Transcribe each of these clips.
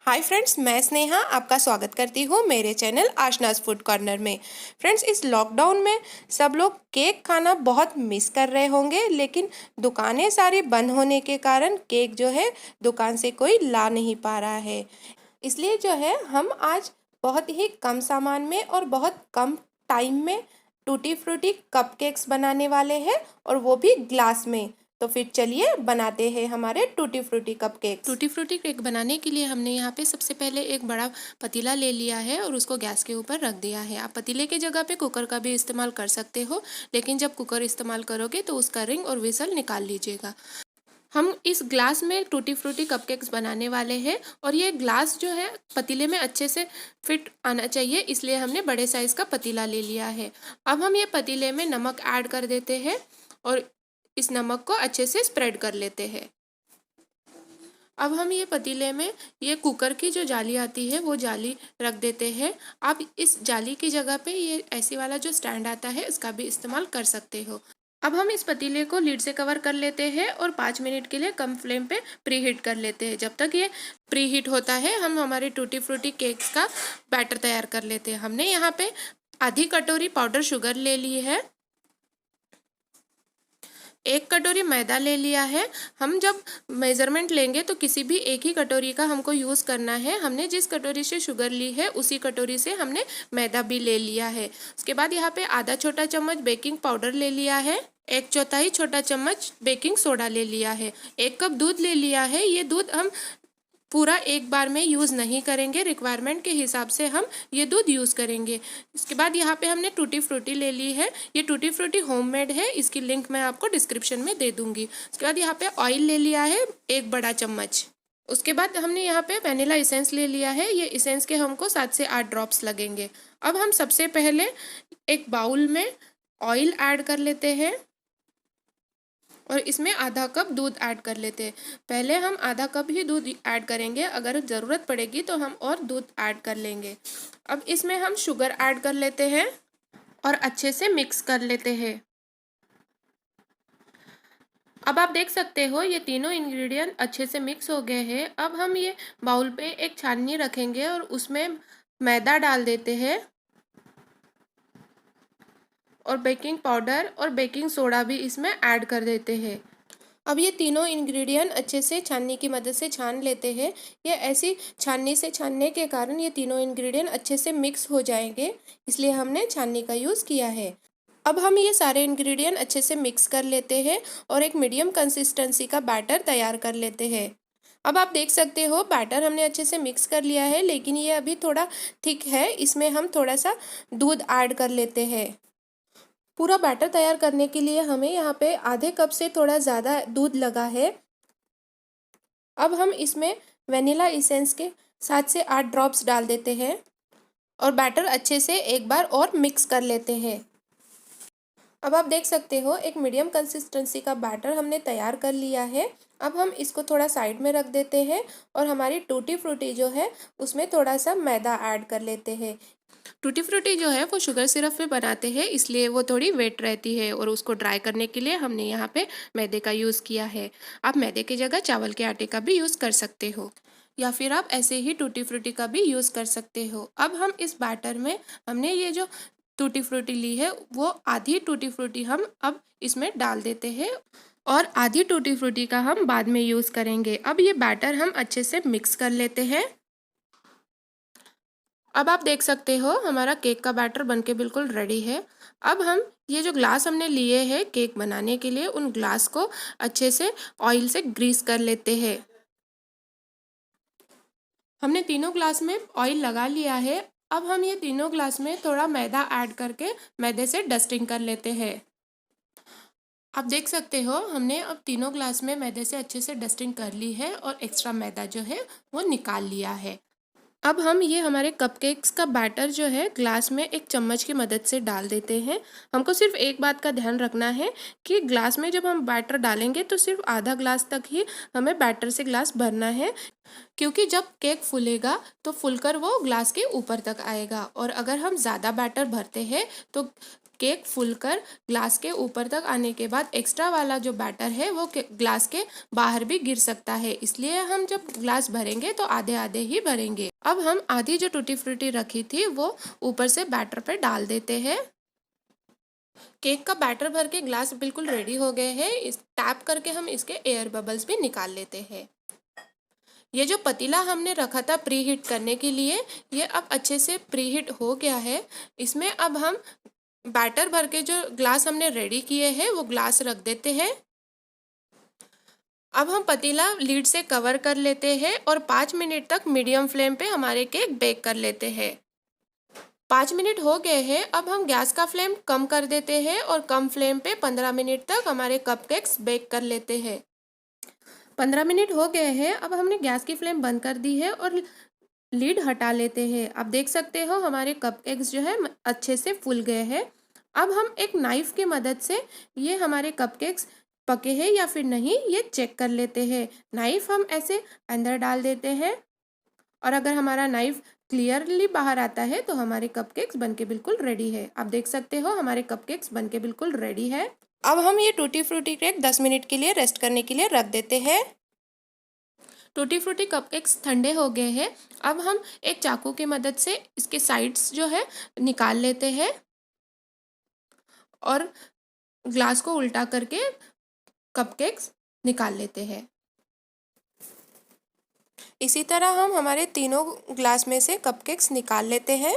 Hi friends, मैं स्नेहा आपका स्वागत करती हूँ मेरे चैनल आशनाज़ फूड कॉर्नर में। फ्रेंड्स, इस लॉकडाउन में सब लोग केक खाना बहुत मिस कर रहे होंगे, लेकिन दुकानें सारी बंद होने के कारण केक जो है दुकान से कोई ला नहीं पा रहा है। इसलिए जो है हम आज बहुत ही कम सामान में और बहुत कम टाइम में टूटी फ्रूटी कपकेक्स बनाने वाले हैं, और वो भी ग्लास में। तो फिर चलिए बनाते हैं हमारे tutti frutti cupcakes. Tutti frutti cake बनाने के लिए हमने यहाँ पे सबसे पहले एक बड़ा पतीला ले लिया है और उसको गैस के ऊपर रख दिया है। आप पतीले की जगह पे कुकर का भी इस्तेमाल कर सकते हो, लेकिन जब कुकर इस्तेमाल करोगे तो उसका रिंग और विसल निकाल लीजिएगा। हम इस ग्लास में टूटी फ्रूटी कपकेक्स बनाने वाले हैं, और ये ग्लास जो है पतीले में अच्छे से फिट आना चाहिए, इसलिए हमने बड़े साइज़ का पतीला ले लिया है। अब हम ये पतीले में नमक ऐड कर देते हैं और इस नमक को अच्छे से स्प्रेड कर लेते हैं। अब हम ये पतीले में ये कुकर की जो जाली आती है वो जाली रख देते हैं। आप इस जाली की जगह पे ये ऐसी वाला जो स्टैंड आता है इसका भी इस्तेमाल कर सकते हो। अब हम इस पतीले को लीड से कवर कर लेते हैं और 5 मिनट के लिए कम फ्लेम पे प्री हीट कर लेते हैं। जब तक ये प्री हीट होता है हम हमारे टूटी फ्रूटी केक्स का बैटर तैयार कर लेते हैं। हमने यहाँ पे आधी कटोरी पाउडर शुगर ले ली है, 1 कटोरी मैदा ले लिया है। हम जब मेज़रमेंट लेंगे तो किसी भी एक ही कटोरी का हमको यूज़ करना है। हमने जिस कटोरी से शुगर ली है उसी कटोरी से हमने मैदा भी ले लिया है। उसके बाद यहाँ पे आधा छोटा चम्मच बेकिंग पाउडर ले लिया है, 1/4 छोटा चम्मच बेकिंग सोडा ले लिया है, 1 कप दूध ले लिया है। ये दूध हम पूरा एक बार में यूज़ नहीं करेंगे, रिक्वायरमेंट के हिसाब से हम ये दूध यूज़ करेंगे। इसके बाद यहाँ पे हमने टूटी फ्रूटी ले ली है। ये टूटी फ्रूटी होममेड है, इसकी लिंक मैं आपको डिस्क्रिप्शन में दे दूँगी। उसके बाद यहाँ पे ऑयल ले लिया है 1 बड़ा चम्मच। उसके बाद हमने यहाँ पे वनीला इसेंस ले लिया है। ये इसेंस के हमको 7 से 8 ड्रॉप्स लगेंगे। अब हम सबसे पहले एक बाउल में ऑयल ऐड कर लेते हैं और इसमें आधा कप दूध ऐड कर लेते हैं। पहले हम आधा कप ही दूध ऐड करेंगे, अगर ज़रूरत पड़ेगी तो हम और दूध ऐड कर लेंगे। अब इसमें हम शुगर ऐड कर लेते हैं और अच्छे से मिक्स कर लेते हैं। अब आप देख सकते हो ये तीनों इंग्रेडिएंट अच्छे से मिक्स हो गए हैं। अब हम ये बाउल पे एक छाननी रखेंगे और उसमें मैदा डाल देते हैं और बेकिंग पाउडर और बेकिंग सोडा भी इसमें ऐड कर देते हैं। अब ये तीनों इंग्रेडिएंट अच्छे से छाननी की मदद से छान लेते हैं। ये ऐसी छाननी से छानने के कारण ये तीनों इंग्रेडिएंट अच्छे से मिक्स हो जाएंगे, इसलिए हमने छाननी का यूज़ किया है। अब हम ये सारे इंग्रेडिएंट अच्छे से मिक्स कर लेते हैं और एक मीडियम कंसिस्टेंसी का बैटर तैयार कर लेते हैं। अब आप देख सकते हो बैटर हमने अच्छे से मिक्स कर लिया है, लेकिन ये अभी थोड़ा थिक है, इसमें हम थोड़ा सा दूध ऐड कर लेते हैं। पूरा बैटर तैयार करने के लिए हमें यहाँ पे आधे कप से थोड़ा ज़्यादा दूध लगा है। अब हम इसमें वनीला इसेंस के 7 से 8 ड्रॉप्स डाल देते हैं और बैटर अच्छे से एक बार और मिक्स कर लेते हैं। अब आप देख सकते हो एक मीडियम कंसिस्टेंसी का बैटर हमने तैयार कर लिया है। अब हम इसको थोड़ा साइड में रख देते हैं और हमारी टूटी फ्रूटी जो है उसमें थोड़ा सा मैदा ऐड कर लेते हैं। टूटी फ्रूटी जो है वो शुगर सिरप में बनाते हैं, इसलिए वो थोड़ी वेट रहती है और उसको ड्राई करने के लिए हमने यहाँ पे मैदे का यूज़ किया है। आप मैदे की जगह चावल के आटे का भी यूज़ कर सकते हो, या फिर आप ऐसे ही टूटी फ्रूटी का भी यूज़ कर सकते हो। अब हम इस बैटर में हमने ये जो टूटी फ्रूटी ली है वो आधी टूटी फ्रूटी हम अब इसमें डाल देते हैं और आधी टूटी फ्रूटी का हम बाद में यूज़ करेंगे। अब ये बैटर हम अच्छे से मिक्स कर लेते हैं। अब आप देख सकते हो हमारा केक का बैटर बनके बिल्कुल रेडी है। अब हम ये जो ग्लास हमने लिए हैं केक बनाने के लिए, उन ग्लास को अच्छे से ऑयल से ग्रीस कर लेते हैं। हमने तीनों ग्लास में ऑयल लगा लिया है। अब हम ये तीनों ग्लास में थोड़ा मैदा ऐड करके मैदे से डस्टिंग कर लेते हैं। आप देख सकते हो हमने अब तीनों ग्लास में मैदे से अच्छे से डस्टिंग कर ली है और एक्स्ट्रा मैदा जो है वो निकाल लिया है। अब हम ये हमारे कपकेक्स का बैटर जो है ग्लास में एक चम्मच की मदद से डाल देते हैं। हमको सिर्फ एक बात का ध्यान रखना है कि ग्लास में जब हम बैटर डालेंगे तो सिर्फ आधा ग्लास तक ही हमें बैटर से ग्लास भरना है, क्योंकि जब केक फूलेगा तो फूलकर वो ग्लास के ऊपर तक आएगा, और अगर हम ज़्यादा बैटर भरते हैं तो केक फूलकर ग्लास के ऊपर तक आने के बाद एक्स्ट्रा वाला जो बैटर है वो ग्लास के बाहर भी गिर सकता है, इसलिए हम जब ग्लास भरेंगे तो आधे आधे ही भरेंगे। अब हम आधी जो टूटी फ्रूटी रखी थी वो ऊपर से बैटर पे डाल देते हैं। केक का बैटर भर के ग्लास बिल्कुल रेडी हो गए हैं। इस टैप करके हम इसके एयर बबल्स भी निकाल लेते हैं। ये जो पतीला हमने रखा था प्री हीट करने के लिए, ये अब अच्छे से प्री हीट हो गया है। इसमें अब हम बैटर भर के जो ग्लास हमने रेडी किए हैं वो ग्लास रख देते हैं। अब हम पतीला लीड से कवर कर लेते हैं और 5 मिनट तक मीडियम फ्लेम पे हमारे केक बेक कर लेते हैं। 5 मिनट हो गए हैं। अब हम गैस का फ्लेम कम कर देते हैं और कम फ्लेम पे 15 मिनट तक हमारे कपकेक्स बेक कर लेते हैं। 15 मिनट हो गए हैं। अब हमने गैस की फ्लेम बंद कर दी है और लीड हटा लेते हैं। आप देख सकते हो हमारे कपकेक्स जो है अच्छे से फूल गए हैं। अब हम एक नाइफ की मदद से ये हमारे कपकेक्स पके हैं या फिर नहीं ये चेक कर लेते हैं। नाइफ हम ऐसे अंदर डाल देते हैं और अगर हमारा नाइफ क्लियरली बाहर आता है तो हमारे कपकेक्स बनके बिल्कुल रेडी है। आप देख सकते हो हमारे कपकेक्स बनके बिल्कुल रेडी है। अब हम ये टूटी फ्रूटी केक 10 मिनट के लिए रेस्ट करने के लिए रख देते हैं। टूटी फ्रूटी कपकेक्स ठंडे हो गए हैं। अब हम एक चाकू की मदद से इसके साइड्स जो है निकाल लेते हैं और ग्लास को उल्टा करके कपकेक्स निकाल लेते हैं। इसी तरह हम हमारे तीनों ग्लास में से कपकेक्स निकाल लेते हैं।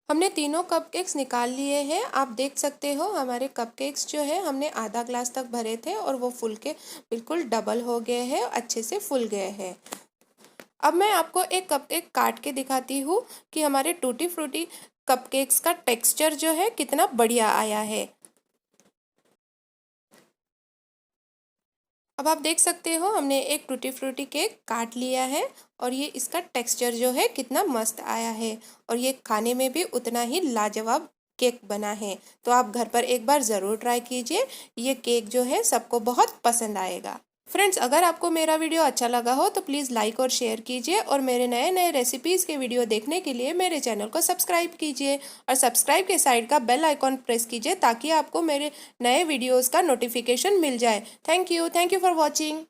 हमने तीनों कपकेक्स निकाल लिए हैं। आप देख सकते हो हमारे कपकेक्स जो है हमने आधा ग्लास तक भरे थे और वो फूल के बिल्कुल डबल हो गए हैं, अच्छे से फूल गए हैं। अब मैं आपको एक कपकेक काट के दिखाती हूँ कि हमारे टूटी फ्रूटी कपकेक्स का टेक्सचर जो है कितना बढ़िया आया है। अब आप देख सकते हो हमने एक टूटी फ्रूटी केक काट लिया है और ये इसका टेक्सचर जो है कितना मस्त आया है और ये खाने में भी उतना ही लाजवाब केक बना है। तो आप घर पर एक बार ज़रूर ट्राई कीजिए, ये केक जो है सबको बहुत पसंद आएगा। फ्रेंड्स, अगर आपको मेरा वीडियो अच्छा लगा हो तो प्लीज़ लाइक और शेयर कीजिए और मेरे नए नए रेसिपीज़ के वीडियो देखने के लिए मेरे चैनल को सब्सक्राइब कीजिए और सब्सक्राइब के साइड का बेल आइकॉन प्रेस कीजिए ताकि आपको मेरे नए वीडियोज़ का नोटिफिकेशन मिल जाए। Thank you for watching.